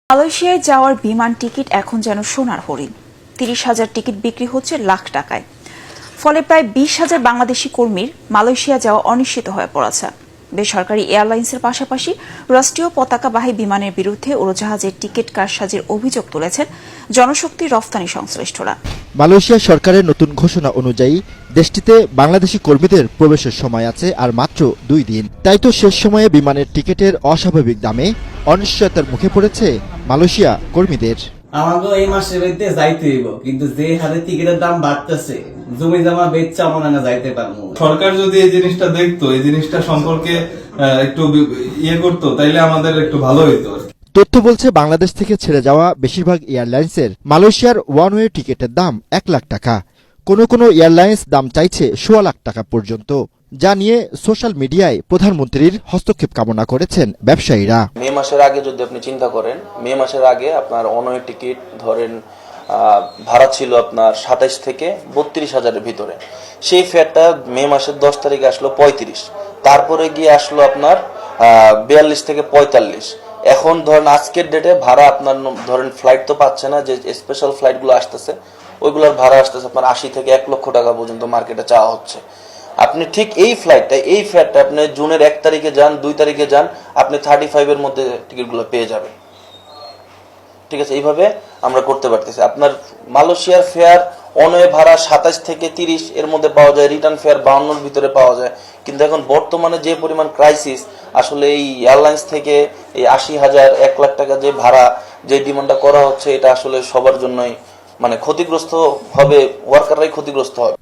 মালয়েশিয়ায় যাওয়ার বিমান টিকিট এখন যেন সোনার হরিণ। ৩০,০০০ টিকিট বিক্রি হচ্ছে লাখ টাকায়। ফলে প্রায় ২০,০০০ বাংলাদেশি কর্মীর মালয়েশিয়া যাওয়া অনিশ্চিত হয়ে পড়েছে। বেসরকারি এয়ারলাইন্সের পাশাপাশি রাষ্ট্রীয় পতাকাবাহী বিমানের বিরুদ্ধে উড়োজাহাজের টিকিট কারসাজির অভিযোগ তুলেছেন জনশক্তি রফতানি সংশ্লিষ্টরা। মালয়েশিয়া সরকারের নতুন ঘোষণা অনুযায়ী দেশটিতে বাংলাদেশি কর্মীদের প্রবেশের সময় আছে আর মাত্র 2 দিন। তাই তো শেষ সময়ে বিমানের টিকিটের অস্বাভাবিক দামে অনিশ্চয়তার মুখে পড়েছে মালয়েশিয়া কর্মীদের। আমাকে এই মাসের ভিতরে যাইতে হইব, কিন্তু যে হারে টিকিটের দাম বাড়তেছে জমি জমা বেচা মনে না যাইতে পারবো। সরকার যদি এই জিনিসটা দেখতো, এই জিনিসটা সম্পর্কে একটু করতো, তাইলে আমাদের একটু ভালো হইতো। তথ্য বলছে বাংলাদেশ থেকে ছেড়ে যাওয়া বেশিরভাগ এয়ারলাইন্সের মালয়েশিয়ার ওয়ান ওয়ে টিকিটের দাম 1 লাখ টাকা। কোনো এয়ারলাইন্স দাম চাইছে 1.25 লাখ টাকা পর্যন্ত, যা নিয়ে সোশ্যাল মিডিয়ায় প্রধানমন্ত্রীর হস্তক্ষেপ কামনা করেছেন ব্যবসায়ীরা। মে মাসের আগে যদি আপনি চিন্তা করেন, মে মাসের আগে আপনার অনওয়ে টিকিট ধরেন ভাড়া ছিল আপনার 27 থেকে 32,000-এর ভিতরে। সেই ফেয়ারটা মে মাসের 10 তারিখে আসলো 35, তারপরে গিয়ে আসলো আপনার 42 থেকে 45। এখন ধরেন আজকের ডেটে ভাড়া আপনার ধরেন ফ্লাইট তো পাচ্ছে না, যে স্পেশাল ফ্লাইটগুলো আসতেছে ওইগুলোর ভাড়া আসতেছে আপনার 80 থেকে 1 লক্ষ টাকা পর্যন্ত মার্কেটে চাওয়া হচ্ছে। আপনি ঠিক এই ফেয়ারটা আপনি জুনের 1 তারিখে যান, 2 তারিখে যান, আপনি 35-এর মধ্যে টিকিটগুলো পেয়ে যাবেন। ঠিক আছে, এইভাবে আমরা করতে পারতেছি। আপনার মালয়েশিয়ার ফেয়ার অনওয়ে ভাড়া 27 থেকে 30 এর মধ্যে পাওয়া যায়, রিটার্ন ফেয়ার 52-এর ভিতরে পাওয়া যায়। কিন্তু এখন বর্তমানে যে পরিমাণ ক্রাইসিস, আসলে এই এয়ারলাইন্স থেকে এই 80,000 1 লাখ টাকা যে ভাড়া, যে ডিমান্ডটা করা হচ্ছে, এটা আসলে সবার জন্যই ক্ষতিগ্রস্ত হবে, ওয়ার্কাররাই ক্ষতিগ্রস্ত হবে।